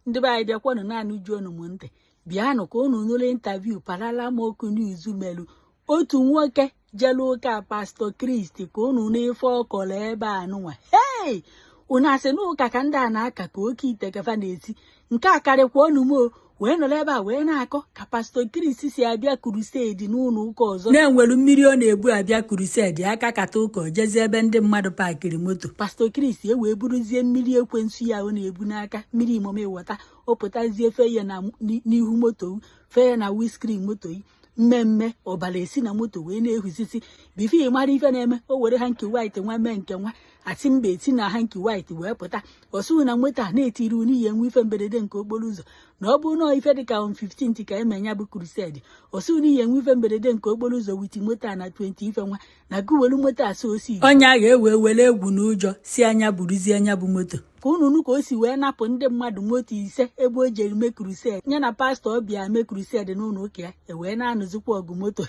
ndị be anyị bịakwanụ naanị uju unu m ntị bịanụ ka unu nụrụ interview parala moku news melu otu nwoke jelu ụka Pastor Christ ka unu n'ife ọkọrọ ebe a nụnwa hey unu asị n'ụka ka ndị a na-aka ka oke ite kafa na-esi nke a karịkwa unu m wee nọrọ ebe a wee na-akọ ka Pastor Christ si abịa crusade n'ụlọ ụka ọzọ na-enwelu mmiri ọ na-ebu abịa crusade aka kata ụka jezie ebe ndị mmadụ pakiri moto Pastor Christ wee buruzie mmiri ekwensu ya ọ na-ebu n'aka mmiri imome wọta ọ pụtazie fe ya na n'ihu moto fe ya na windscreen moto mmemme ọbara esi na moto wee na-ehuzisi bifo mara ife na-eme o were hanki white nwa mee nke nwa asị mba eti na hanki white wee pụta ọsụ na moto a na-etiri n'ihe enwe ife mberede nke okporo ụzọ na ọ bụ na ife dịka 15 ka emenya bụ crusade ọsụ n'ihe enwe ife mberede nke okporo ụzọ witi moto a na 20 ife nwa na gụwelu moto a so osi ọnya ga-ewe were egwu na ụjọ si anya buruzie anya bụ moto ka unu ka o si wee napụ ndị mmadụ moto 5 ebe o jere mee crusade ya na pastọ ọbịa mee crusade n'ụlọ ụka ya wee na-anụzikwa ọgụ moto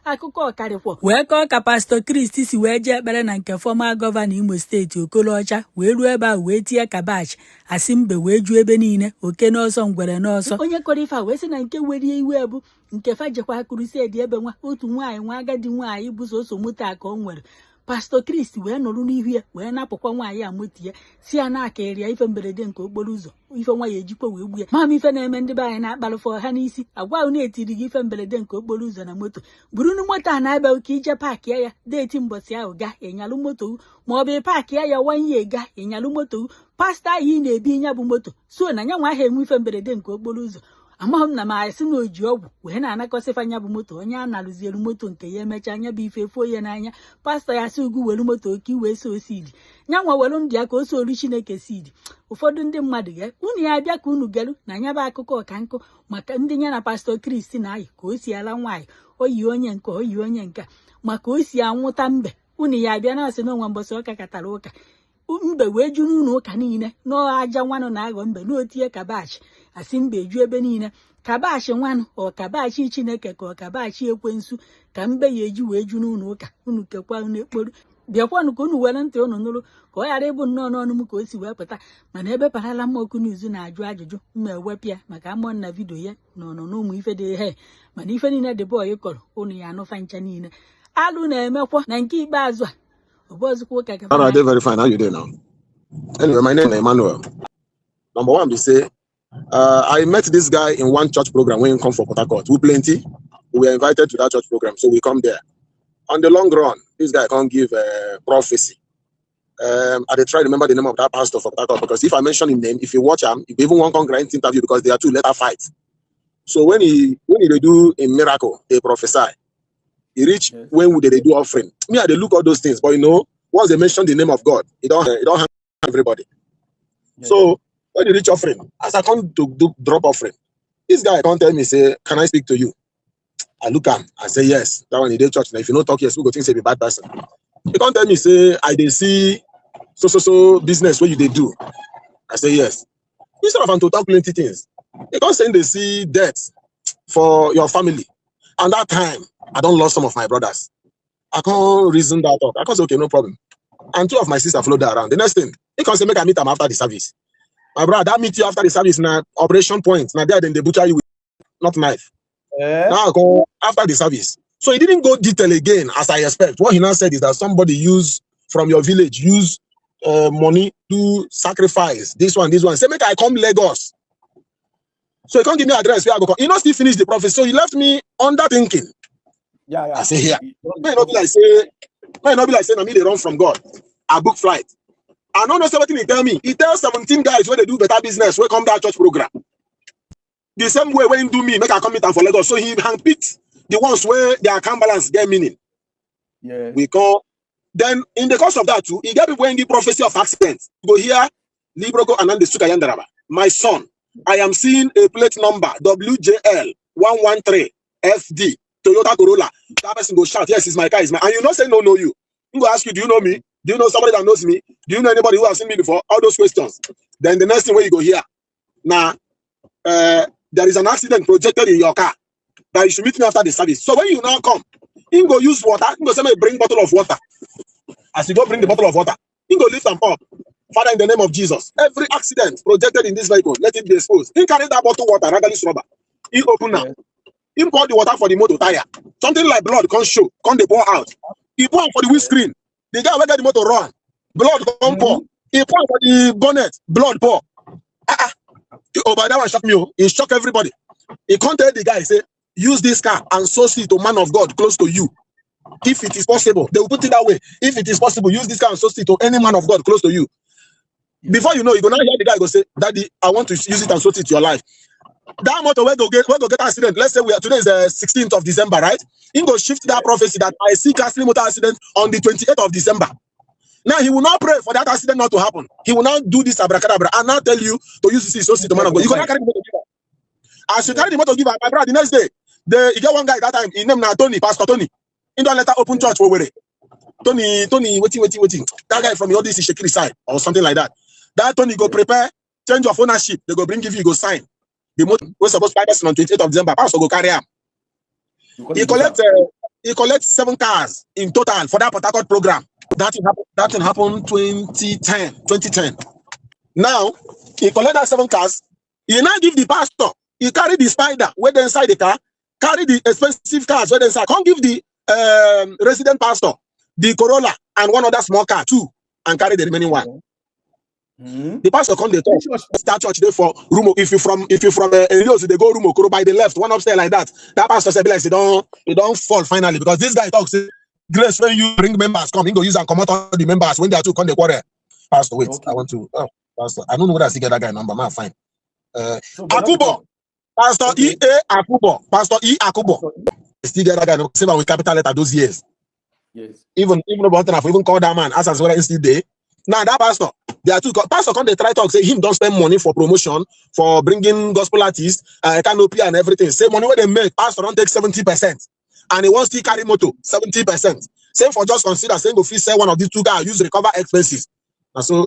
akụkọ ọkarịkwọ wee kọọ ka Pastor Christ si wee jee ekpere na nke fọma gọvanọ Imo steeti Okorocha wee ruo ebe a wee tie kabachi asị mbe wee juo ebe niile oke n'ọsọ ngwere n'ọsọ onye kọrọ ife a wee sị na nke werie iwe bụ nke fajekwa crusade ebe nwa otu nwaanyị nwa agadi nwaanyị bụ soso moto a ka ọ nwere Pastor Christ wee nọrụ n'ihu ya wee napụkwa nwaanyị a moto ya si ya na-aka eri ya ife mberede nke okporo ụzọ ife nwa ya ejikwa wee gbu ya mama ife na-eme ndị be anyị na-akpalụfọ ha n'isi agwa unu etiri gị ife mberede nke okporo ụzọ na moto burunu moto a na-abịa ka ije paakị ya deeti mbọsị ahụ ga ịnyalụ moto ma ọ bụ paakị ya wanye ga ịnyalụ moto pastọ ahụ ị na-ebi nya bụ moto so na nya nwa ahụ enwe ife mberede nke okporo ụzọ amaghị m na ma asị na oji ọgwụ wee na-anakọsịfa anya bụ moto onye a na-alụzielu moto nke ya emechaa anya bụ ife efuo ya n'anya pastọ ya sị ugwu welu moto oke iwee so sidi nya nwa welu ndị ya ka o so olu Chineke sidi ụfọdụ ndị mmadụ ga unu ya abịa ka unu gelu na anya bụ akụkọ ọka nkụ maka ndị ya na Pastor Christ na-ayị ka o si ala nwaanyị oyi onye nke oyi onye nke maka o si anwụta mbe unu ya abịa na-asị n'ọnwa mbọsị ọka katara ụka mbe wee ju n'ụlọ ụka niile n'aja nwanụ na-aghọ mbe n'otie kabachi asị mbe ju ebe niile kabachi nwanụ ọ kabachi Chineke ka ọ kabachi ekwensu ka mbe ya eji wee ju n'ụlọ ụka unu kekwa n'ekporo bịakwanụ ka unu were ntị unu nụrụ ka ọ ghara ịbụ nnọọ n'ọnụ m ka o si wee pụta mana ebe parala mmoku n'izu na-ajụ ajụjụ mma ewepịa maka amụọ na vidio ya nọ n'ụmụ ife dị he mana ife niile dị bọọ ịkọrọ unu ya anụfa ncha niile alụ na-emekwa na nke ikpeazụ a I did very fine. How you doing now? Anyway, my name is Emmanuel. Number one, we say I met this guy in one church program when he come for Port Harcourt. We plenty. We were invited to that church program, so we come there. On the long run, this guy can't give prophecy. I did try to remember the name of that pastor for Port Harcourt because if I mention his name, if you watch him, if even one congregant interview because they are two letter fights. So when they do a miracle, they prophesy. He reach when they do offering. Me, I they look at those things, but you know, once they mention the name of God, it don't have everybody. So when you reach offering, as I come to do drop offering, this guy can't tell me, say, can I speak to you? I look at him, I say yes. That one in the church. Now, if you don't talk yes, we go think say be bad person. He can't tell me, say, I they see so business what you they do. I say yes. Instead of to talk plenty things, he can't say they see death for your family. And that time, I don't lost some of my brothers. I can't reason that up. I can't say, okay, no problem. And two of my sisters followed that around. The next thing, he can say, make I meet them after the service. My brother, that meet you after the service, now operation point. Now there, then they butcher you with not knife. Now I go after the service. So he didn't go detail again, as I expect. What he now said is that somebody use from your village, use money to sacrifice. This one. Say, make I come Lagos. So he can't give me address where I go. He not still finish the prophecy. So he left me under thinking. Yeah. I say here. May not be like say, I mean they run from God. I book flight. I don't know something he tell me. He tells 17 guys when they do better business, we come that church program. The same way when he do me, make I come meet and for Lagos. So he handpicked the ones where their account balance get meaning. Yeah. We call. Then in the course of that too, he get people when the prophecy of accidents. Go here, Libro go and then the Sukayandaraba. My son, I am seeing a plate number WJL 113 FD Toyota Corolla. That person go shout, yes, it's my car, it's my. And you not say no, you. He go ask you, do you know me? Do you know somebody that knows me? Do you know anybody who has seen me before? All those questions. Then the next thing where you go here. Now, there is an accident projected in your car that you should meet me after the service. So when you now come, he go use water. He go say, bring bottle of water. As you go bring the bottle of water, he go lift them up. Father, in the name of Jesus, every accident projected in this vehicle, let it be exposed. He carried that bottle water, Ragalis rubber. He open now. He poured the water for the motor tire. Something like blood can't show, can't they pour out. He pour for the windscreen. The guy where the motor run, blood can't pour. He pour for the bonnet, blood pour. Oh, but that one shocked me. He shocked everybody. He can't tell the guy, say, use this car and sow seed to man of God close to you. If it is possible, they will put it that way. If it is possible, use this car and sow seed to any man of God close to you. Before you know, you're gonna hear the guy go say, Daddy, I want to use it and sow it to your life. That motor where go get accident. Let's say today is the 16th of December, right? He go shift that prophecy that I see casting motor accident on the 28th of December. Now he will not pray for that accident not to happen. He will not do this abracadabra and now tell you to use this so to man of God. You gonna carry the motor giver. As you carry the motor giver, my brother, the next day, you get one guy that time, his name now Tony, Pastor Tony. He don't let her open church for where. Tony, waiting. That guy from your this is Shekiri side or something like that. That Tony go prepare, change of ownership. They go bring give you, go sign. The motor was supposed to pass on 28th of December. Pastor go carry him. He collects 7 cars in total for that Port Harcourt program. That happened 2010. Now he collect that 7 cars. He now give the pastor. He carry the Spider where they inside the car. Carry the expensive cars where they inside. Can't give the resident pastor the Corolla and one other small car too, and carry the remaining one. The pastor come the talk. Start church there for room. If you from Elios, they go room by the left, one upstairs like that. That pastor said, like, they don't fall finally because this guy talks. Grace, when you bring members, come, he go use and come out all the members when they are to come the quarter. Pastor, wait, okay. I want to. Oh, pastor, I don't know whether I see that guy number. Man, fine. Akubo, Pastor E. Akubo, Pastor E. Akubo. Still get that guy same with capital letter those years. Yes. Even about enough, even call that man as well as still there. Now that pastor, they are two pastor come they try to say him don't spend money for promotion, for bringing gospel artists, canopy and everything. Say money where they make, pastor don't take 70%. And he wants to carry motor 70%. Same for just consider saying go sell one of these 2 guys, use recover expenses. And so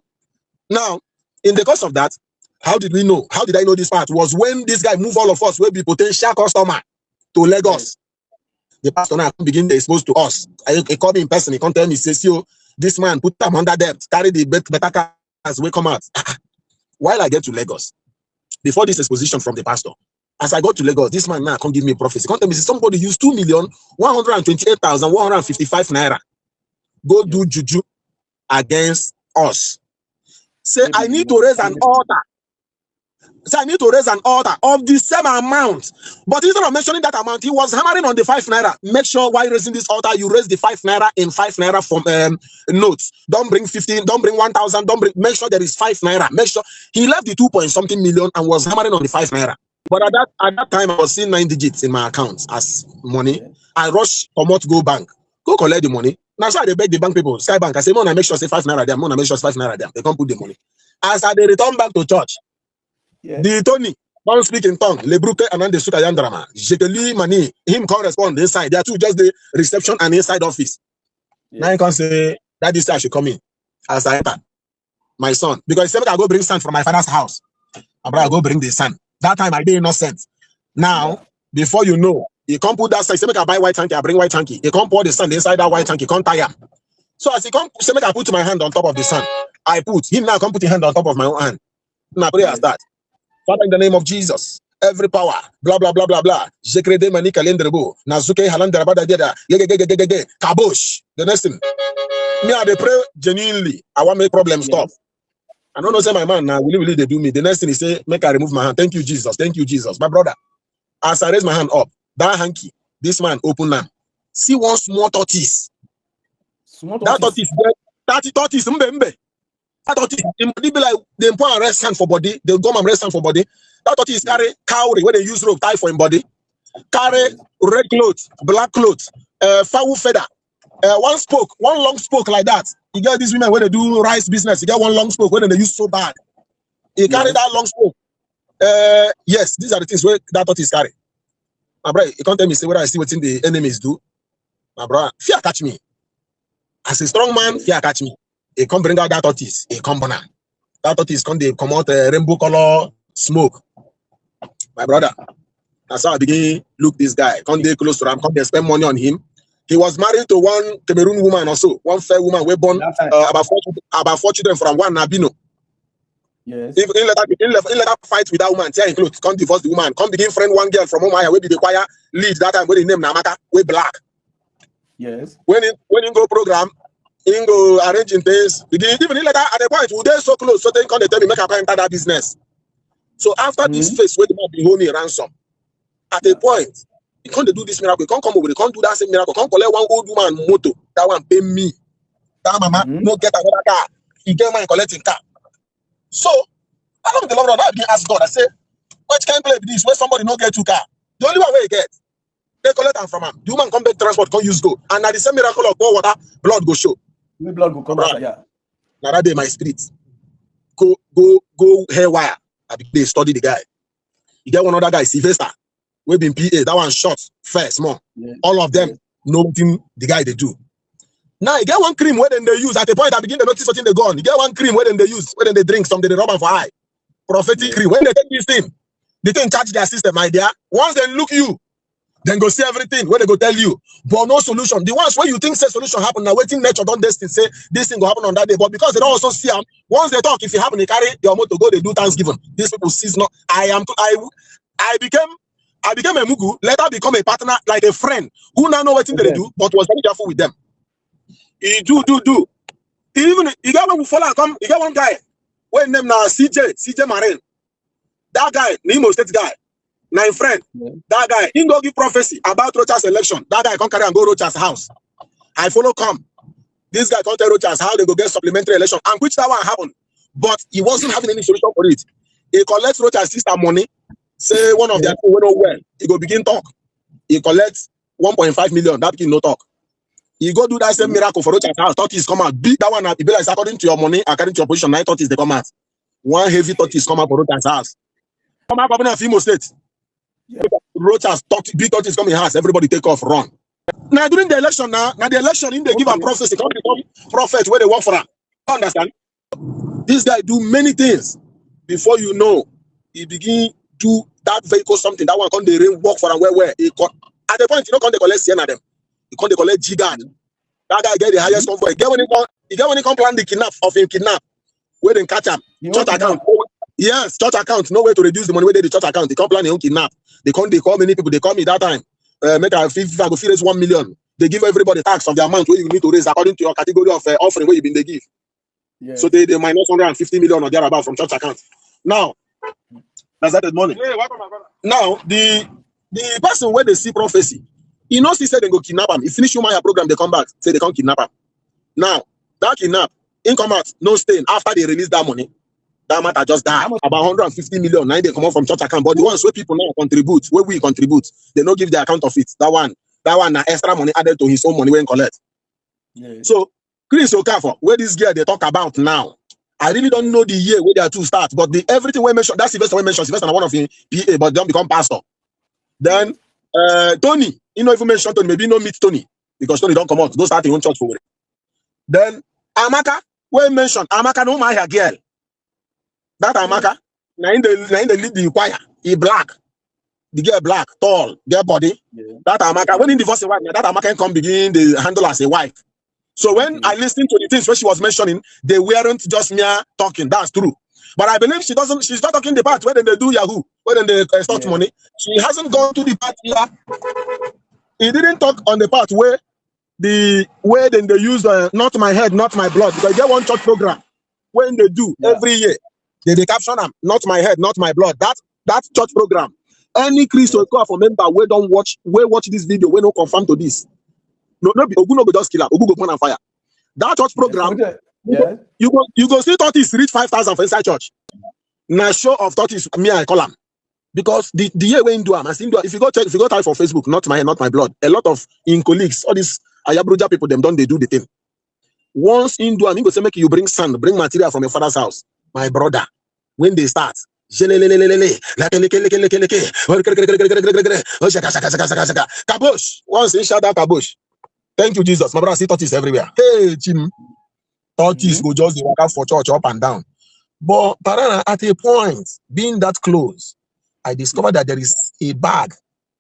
now, in the course of that, how did we know? How did I know this part? Was when this guy move all of us will be potential customer to Lagos. The pastor now begin to expose to us. He called me in person. He can't tell me, says, yo, this man put them under debt, carry the better cars, we come out. While I get to Lagos, before this exposition from the pastor, as I got to Lagos, this man now can't give me prophecy. Can't tell me, somebody used 2,128,155 naira. Go do juju against us. Say, I need to raise an altar. So I need to raise an altar of the same amount. But instead of mentioning that amount, he was hammering on the 5 naira. Make sure while raising this altar, you raise the 5 naira in 5 naira from notes. Don't bring 15, don't bring 1,000, make sure there is 5 naira. Make sure he left the 2-point-something million and was hammering on the 5 naira. But at that time, I was seeing 9 digits in my account as money. I rush, come out, go bank, go collect the money. Now, so I beg the bank people, Sky Bank. I say, I make sure say 5 naira there. I make sure 5 naira there. They can't put the money. As I return back to church, the Tony don't speak in tongue. Le Bruke and then the Suka Yandrama. Jeteli Mani, him can't respond inside. They are two just the reception and inside office. Now you can say that this guy should come in as I enter. My son, because he said I go bring sand from my father's house. My brother go bring the sand. That time I did not send. Now, before you know, he can't put that sand. He said, I buy white tanky, I bring white tanky. He can't pour the sand inside that white tanky, he can't tire. So as he come, say, I put my hand on top of the sand. I put him now, come put his hand on top of my own hand. Now pray as that. Father, in the name of Jesus, every power, blah blah blah blah blah. Jekrede mani kalendrebo. Nazuke halandra bada deda. Kabosh. The next thing. Me I dey pray genuinely. I want make problem stop. I don't know say my man now really they do me. The next thing he say, make I remove my hand. Thank you, Jesus. Thank you, Jesus. My brother, as I raise my hand up, that hanky, this man open them. See one small tortoise. That tortoise, 30 tortoise, mbe. That tortoise, they be like they put a rest hand for body. They go and rest hand for body. That tortoise carry cowrie where they use rope tie for him body. Carry red clothes, black clothes, fowl feather. One long spoke like that. You get these women where they do rice business. You get one long spoke where they use so bad. He carry that long spoke. Yes, these are the things where that tortoise carry. My brother, you can't tell me say whether I see what the enemies do. My brother, fear catch me. As a strong man, fear catch me. He come bring out that tortoise. He come banana. That tortoise come out rainbow color smoke. My brother, that's how I begin look this guy. Come they close to him. Come they spend money on him. He was married to one Cameroon woman also, one fair woman. We born about four children from one Nabino. Yes. If in let fight with that woman, tear him clothes, come divorce the woman, come begin friend one girl from Omaya, we be the choir lead that time when the name Namaka, we black. Yes. When he go program, he go arranging things. Even in at the point, we they so close, so they come tell me make I enter that business. So after this phase, where the man be holding ransom, at a point, he can't do this miracle, he can't come over, he can't do that same miracle, can't collect one old woman motor, that one pay me. That mama no get another car, he get mine collecting car. So I love the Lord, I begin ask God, I say, which can play this where somebody no get two car? The only one where he get, they collect them from him. The woman come back transport, can't use go. And now the same miracle of pour water, blood go show. The blood go come out, yeah. Now that day my spirit go haywire. They study the guy. You get one other guy, Sylvester, we been PA, that one shot, first, small. Yes. All of them know the guy they do. Now you get one cream where then they use at the point I begin to notice something they gone. You get one cream where then they use, where then they drink something they rub on for eye. Prophetic cream. When they take this thing, they can charge their system, my dear. Once they look you, then go see everything where they go tell you, but no solution. The ones where you think say solution happen, now waiting nature don't destiny say this thing will happen on that day. But because they don't also see them, once they talk, if it happen, they carry your motor go, they do Thanksgiving. These people sees not. I became a mugu, later become a partner, like a friend who now know what thing they do, but was very careful with them. He do. Even you got one who follow and come, you got one guy, when name now CJ Marine. That guy, Nemo State guy. My friend, that guy, he go give prophecy about Rocha's election. That guy can't carry and go Rocha's house. I follow come. This guy can't tell Rocha's how they go get supplementary election, and which that one happened. But he wasn't having any solution for it. He collects Rocha's sister money, say one of their people went well. He go begin talk. He collects 1.5 million. That kid no talk. He go do that same miracle for Rocha's house. Tortoise come out. Beat that one up. He be like, according to your money, according to your position, 9 tortoise they come out. One heavy tortoise come out for Rocha's house. Come out in a Imo State. Rochas big tortoise come in house, everybody take off, run. Now during the election, now the election in they give a prophecy, come become prophet where they work for him. Understand? This guy do many things. Before you know, he begin do that vehicle something. That one come the rain work for him where he come. At the point, you know, come they collect Sienna them. He come they collect Gigan. That guy get the highest convoy. He get when he come plan the kidnap, where they catch him. Church account. Yes, church account. No way to reduce the money where they the church account. They can't plan their own kidnap. They call many people. They call me that time. Make a if I go raise 1 million. They give everybody tax of the amount where you need to raise according to your category of offering where you been they give. Yes. So they minus 150 million or thereabout from church account. Now that's that money. Hey, welcome, my brother. Now the person where they see prophecy, he knows he said they go kidnap him. He finish your program, they come back, say they can't kidnap him. Now that kidnap, in come out, no staying after they release that money. That matter just died. About 150 million. Now they come out from church account. But the ones where people now contribute, where we contribute, they don't give the account of it. That one extra money added to his own money when collect. Yes. So Chris Okafor, where this girl they talk about now, I really don't know the year where they are to start, but everything we mentioned, that's Sylvester we mentioned. Sylvester one of him PA, but don't become pastor. Then Tony, you know, if you mention Tony, maybe no meet Tony because Tony don't come out, go start your own church for it. Then Amaka, we mentioned Amaka no my girl. That Amaka, now in the lead the choir, he black. The girl black, tall, girl body. Yeah. That Amaka, when in divorce a wife, that Amaka can come begin the handle as a wife. So when I listened to the things where she was mentioning, they weren't just mere talking. That's true. But I believe she's not talking the part where they do Yahoo, where they extort money. She hasn't gone to the part here. He didn't talk on the part where then they use not my head, not my blood. Because they get one church program when they do every year. They caption them, not my head, not my blood. That church program. Any Christian call for member we watch this video, we don't confirm to this. No be Ogu no go just kill her. Ogu go burn and fire. That church program, you go see 30s reach 5,000 for inside church. Now show of 30s, me I call them. Because the year when do if you go type for Facebook, not my head, not my blood. A lot of in colleagues, all these Ayabruja people, them don't they do the thing. Once in do he go say make you bring sand, bring material from your father's house. My brother, when they start, kabosh. Once he shout out kabosh. Thank you, Jesus. My brother, see tortoise everywhere. Hey, Jim. Tortoise go just walk out for church up and down. But at a point, being that close, I discovered that there is a bag,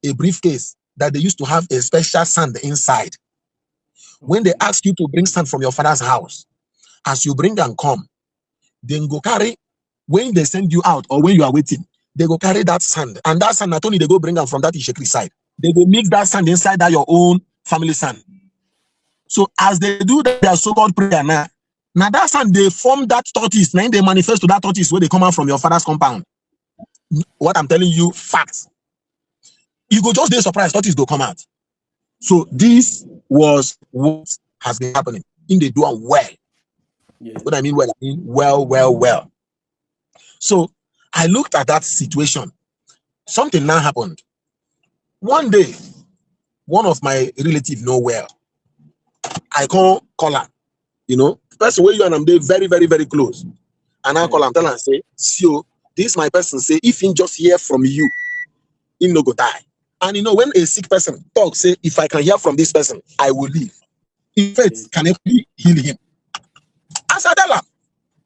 a briefcase, that they used to have a special sand inside. When they ask you to bring sand from your father's house, as you bring and come, then go carry, when they send you out or when you are waiting, they go carry that sand. And that sand, not only they go bring them from that Ishekri side, they go mix that sand inside that your own family sand. So as they do that, their so-called prayer now, that sand, they form that tortoise, now they manifest to that tortoise where they come out from your father's compound. What I'm telling you, facts. You go just be surprised, tortoise go come out. So this was what has been happening. In the do well. Yeah. What I mean well, I mean well. So I looked at that situation. Something now happened. One day, one of my relatives know well. I call her, person where you and I'm very, very, very close. And I call him, tell her and say, so this my person say, if he just hear from you, he no go die. And when a sick person talks, say, if I can hear from this person, I will live. If faith can actually heal him. As I tell him,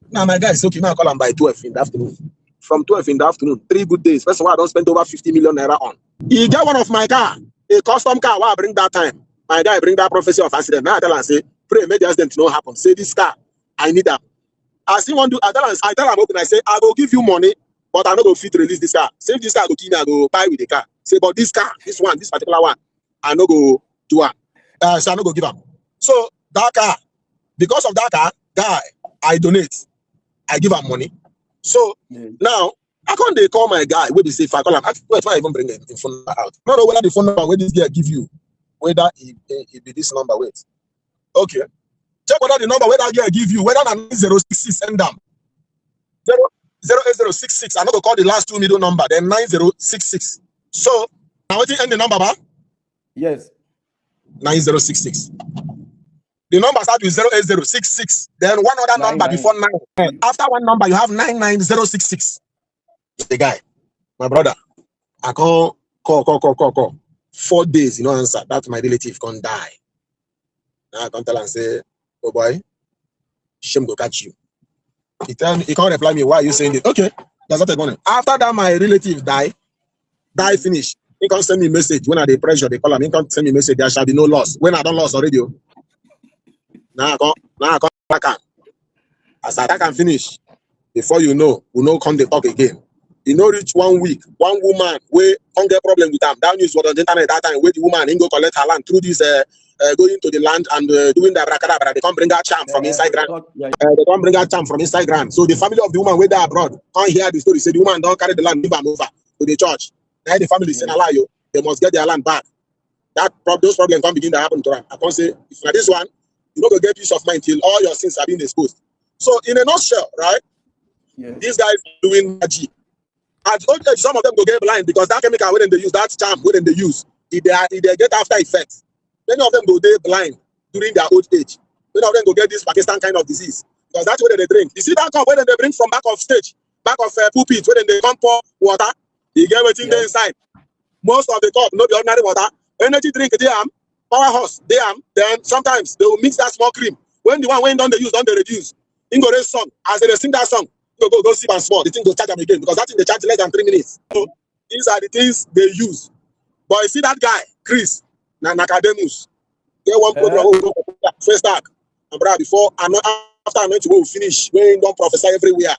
now my guy is okay, now I call him by 12 in the afternoon. From 12 in the afternoon, 3 good days. First of all, I don't spend over 50 million naira on. He get one of my car, a custom car, where I bring that time. My guy bring that prophecy of accident. Now I tell him, say, pray, make the accident no happen. Say, this car, I need that. As he want to, I tell him open, I say, I will give you money, but I no go fit release this car. Say, if this car go kill me, I go buy with the car. Say, but this car, this particular one, I no go do one. So I no go give up. So that car, because of that car, guy, I donate. I give him money. So now, I can't they call my guy where they say, if I call him, wait, why even bring the phone number out? I don't know whether the phone number where this guy give you, whether it be this number, wait. Okay. Check whether the number where that guy give you, whether that 9066 end them. 08066. I'm not going to call the last 2 middle number, then 9066. So, now what you end the number, ba? Yes. 9066. The number starts with 08066. Then one other number before 9. After one number, you have 99066. The guy, my brother, I call. 4 days, answer. That's my relative can't die. Now I can tell and say, oh boy, shame go catch you. He can't reply me, why are you saying this? Okay, that's what I'm going. After that, my relative die finish. He can't send me a message. When I the pressure, they call him, he can't send me a message, there shall be no loss. When I don't loss already. Now I come back. As I can finish, before you know, we no come they talk again. Reach 1 week, one woman we can't get problem with them. That news was on the internet that time where the woman ain't go collect her land through this going to the land and doing the abracadabra. They can't bring her charm from inside ground. They can't bring her charm from inside ground. So the family of the woman where they abroad can't hear the story. Say the woman don't carry the land, give them over to the church. Now the family say, allow you, they must get their land back. Those problems can't begin to happen to them. I can't say if for this one, you don't go get peace of mind till all your sins are being exposed. So in a nutshell, right? These guys doing magic. At old age, some of them go get blind because that chemical when they use, that charm when they use, if they get after effects. Many of them go get blind during their old age. Many of them go get this Pakistan kind of disease because that's what they drink. You see that cup when they bring from back of stage, back of pulpit, when they come pour water, you get what's in there inside. Most of the cup, not the ordinary water. Energy drink, they am powerhouse, they am. Then sometimes they will mix that small cream. When the one when don't they use, don't they reduce? In go raise song as they sing that song. Go sip and small. The thing go charge them again because that thing they charge less than 3 minutes. So these are the things they use. But you see that guy, Chris, Nakademus, get one program first tag. And brother, before after anointing will finish, when don't prophesy everywhere.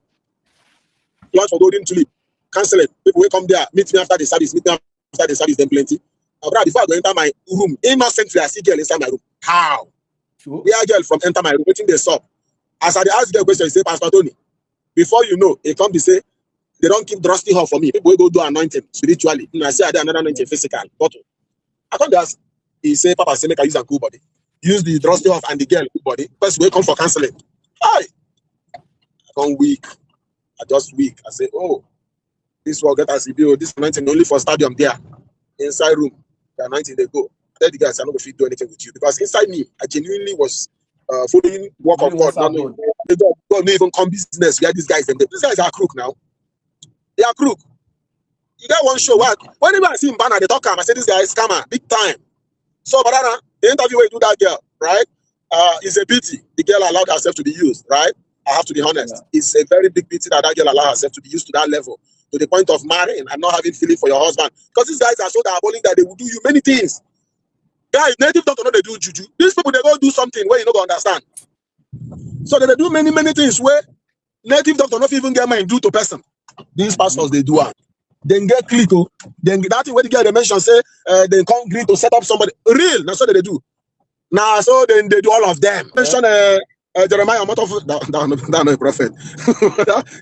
Launch for golden tulip, cancel it. People will come there, meet me after the service, then plenty. And brother, before I go enter my room, innocently I see girl inside my room. How? Sure. Yeah, girl from enter my room, waiting they saw. As I ask the question, he say, Pastor Tony. Before you know, they come to say, they don't keep Drusty Hall for me. People will go do anointing spiritually. I say I do another anointing physical. But I can't just, he say, Papa, say, make I use a cool body. Use the Drusty Hall and the girl cool body. First, we come for counseling. Hi. I come weak. I just weak. I say, oh, this will get us a bill. This anointing only for stadium there. Inside room, the anointing they go. I tell the guys, I'm not going to do anything with you. Because inside me, I genuinely was following work of God. God may even come business where these guys, these guys are crook now. They are crook. You got one show where whenever I see him banner, they talk him. I say this guy is scammer, big time. So, banana, the interview where you do that girl, right? It's a pity the girl allowed herself to be used, right? I have to be honest. Yeah. It's a very big pity that girl allowed herself to be used to that level, to the point of marrying and not having feeling for your husband. Because these guys are so diabolic that they will do you many things. Guys, native doctor know they do juju. These people they go do something where you don't understand. So they do many things where native doctor not even get mind do to person. These pastors they do. Then get click. Oh, then that thing where the guy they mention say they can't agree to set up somebody real. That's what they do. Now, so then they do all of them. Mention Jeremiah, not of no prophet.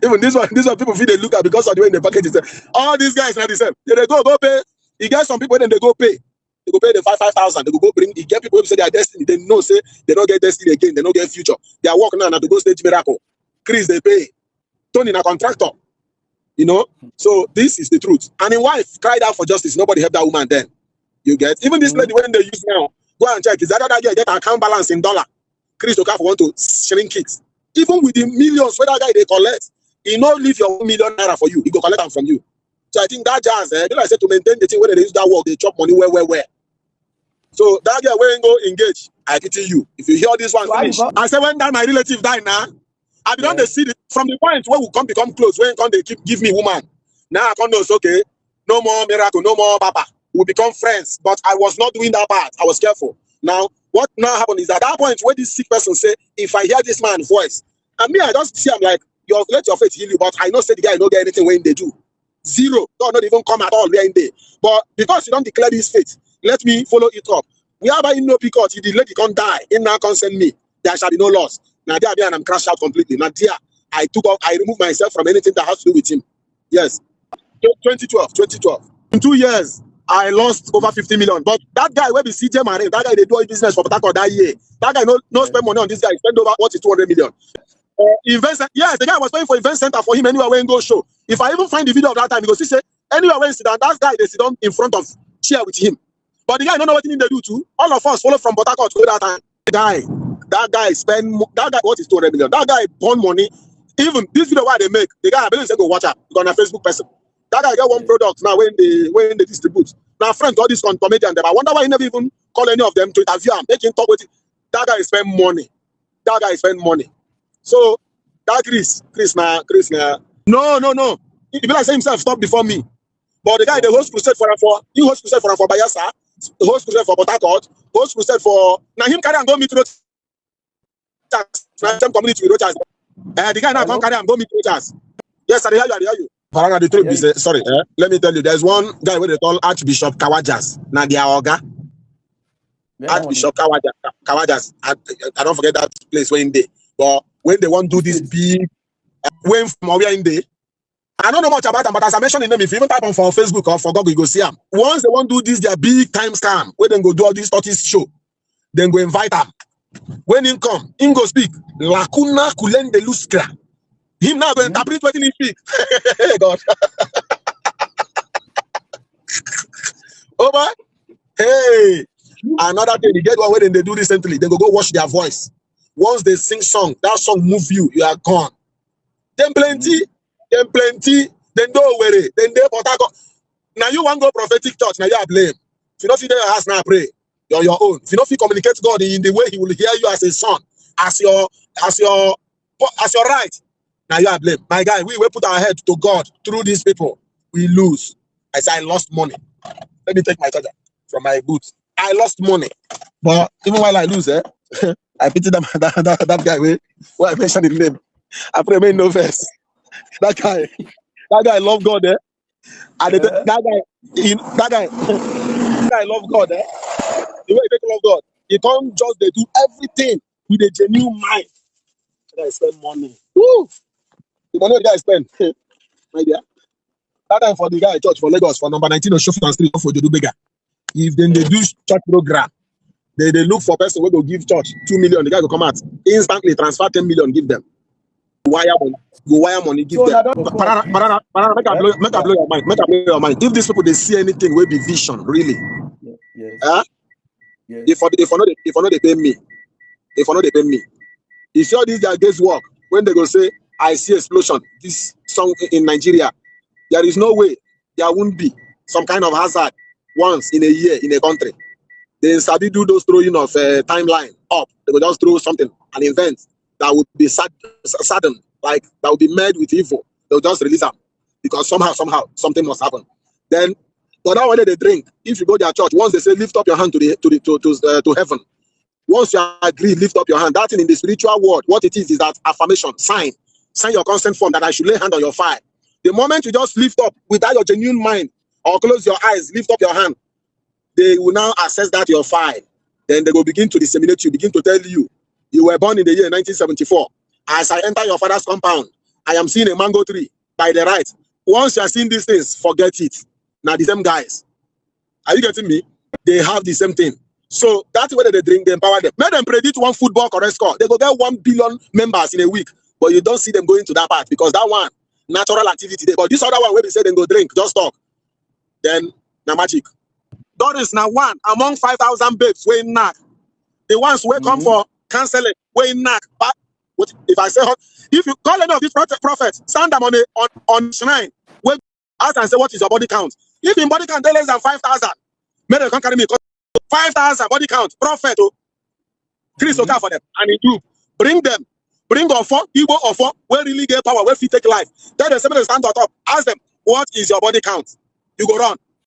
Even this one people feel they look at because of the way the package is. All these guys are the same. They go pay. You get some people then they go pay. They go pay the 5,000. They go bring. You get people who say their destiny. They know say they don't get destiny again. They don't get future. They are working now to go stage miracle. Chris they pay. Tony a contractor. You know. So this is the truth. And his wife cried out for justice. Nobody helped that woman then. You get even this lady when they use now. Go and check. Is that guy get account balance in dollar? Chris Okafor want to shrink it. Even with the millions where that guy they collect, he not leave your 1 million naira for you. He go collect them from you. So I think that jazz, like I said, to maintain the thing when they use that work, they chop money where. So that guy when go engage, I pity you. If you hear this one finish, I say when that my relative die now, I be done the see it from the point where we come become close. When they keep give me woman, now I can't know it's okay. No more miracle, no more papa. We become friends, but I was not doing that part. I was careful. Now, what now happened is at that point where this sick person say, if I hear this man's voice, and me, I just see I'm like, let your faith heal you, but I know say the guy don't get anything when they do. Zero. God not even come at all where in there. But because you don't declare this faith, let me follow it up. We are by no because he let it can't die. In now consent me, there shall be no loss. Now there and I'm crashed out completely. Now there, I removed myself from anything that has to do with him. Yes. 2012. In 2 years, I lost over 50 million. But that guy, where we CJ Marine, that guy they do business for Prophetic that year. That guy no spend money on this guy. He spend over what is 200 million. Yes, the guy was paying for event center for him anywhere when go show. If I even find the video of that time, he goes, he say anywhere when sit down, that guy they sit down in front of chair with him. But the guy don't know what he need to do too. All of us follow from Prophetic to that time. That guy spend what is 200 million. That guy burn money. Even this video why they make, the guy I believe say go watch out. He's on a Facebook person. That guy get one product now when they distribute. Now friends, all these comedians, I wonder why he never even call any of them to interview him. They can talk with him. That guy spend money. So that Chris now. No. He be like say himself stop before me. But the guy the host crusade for Bayelsa, the host crusade for Port Harcourt, host crusade for now him carry and go meet Rochas. Community with Rochas. The guy now come carry and go meet Rochas. Yes, I hear you. The truth is, sorry, let me tell you, there's one guy where they call Archbishop Kawajas. Nadia Oga. Archbishop Kawajas. I don't forget that place where in there. But when they want to do this big, when from where in there, I don't know much about them, but as I mentioned in them, if you even type on for Facebook or for Google, you go see them. Once they want to do this, their big time scam, where they go do all these tortoise show, then go invite them. When he come, he go speak. Lacuna Kulen de Lustra. Him now go interpret what he speak. God. Over. Hey. Another thing, you get one way they do recently. They go watch their voice. Once they sing song, that song move you, you are gone. Then plenty. Then don't worry. Then they Port Harcourt. Now you want to go prophetic church, now you are blame. If you don't feel your house now, pray. You're your own. If you don't feel communicate God in the way he will hear you as a son, as your right. Now you are blame. My guy, we will put our head to God through these people. We lose. I say I lost money. Let me take my charger from my boots. I lost money. But even while I lose, I pity that guy where I mentioned his name. I pray me no verse. That guy love God, and that guy love God, The way he love God, he can't just they do everything with a genuine mind. That guy spend money. Woo! The money the guy spend, my dear. That time for the guy church for Lagos for number 19 on Shofran Street for Jodu Bega. If then they do church program, they look for person who will give church 2 million. The guy will come out instantly transfer 10 million, give them. Wire money, give them. Make I blow your mind. If these people they see anything, will be vision really. Yes. If not they pay me. If all these their days work, when they go say I see explosion, this song in Nigeria, there is no way there won't be some kind of hazard once in a year in a country. They sabi do those throwing of timeline up. They will just throw something, an event that would be sudden, like that would be made with evil. They'll just release them because somehow something must happen. Then But that way they drink. If you go to their church, once they say lift up your hand to heaven, once you agree, lift up your hand. That thing in the spiritual world, what it is that affirmation, sign your consent form that I should lay hand on your file. The moment you just lift up without your genuine mind or close your eyes, lift up your hand, they will now assess that your file. Then they will begin to disseminate you, begin to tell you, you were born in the year 1974. As I enter your father's compound, I am seeing a mango tree by the right. Once you are seeing these things, forget it. Now the same guys. Are you getting me? They have the same thing. So that's whether they drink, they empower them. Make them predict one football correct score. They go get 1 billion members in a week, but you don't see them going to that part because that one, natural activity. But this other one, where they say they go drink, just talk. Then, na magic. Doris now one among 5,000 babes weighing knock. The ones who come for counseling weighing knock. But what if I say, if you call any of these prophets, stand them on shrine, wait, ask and say, what is your body count? If in body count they less than 5,000, may they come carry me 5,000 body count. Prophet, Chris okay for them, and he do bring them, bring Ofo, Igbo Ofo, where really get power, where fit take life. Then they say they stand on top. Ask them, what is your body count? You go run.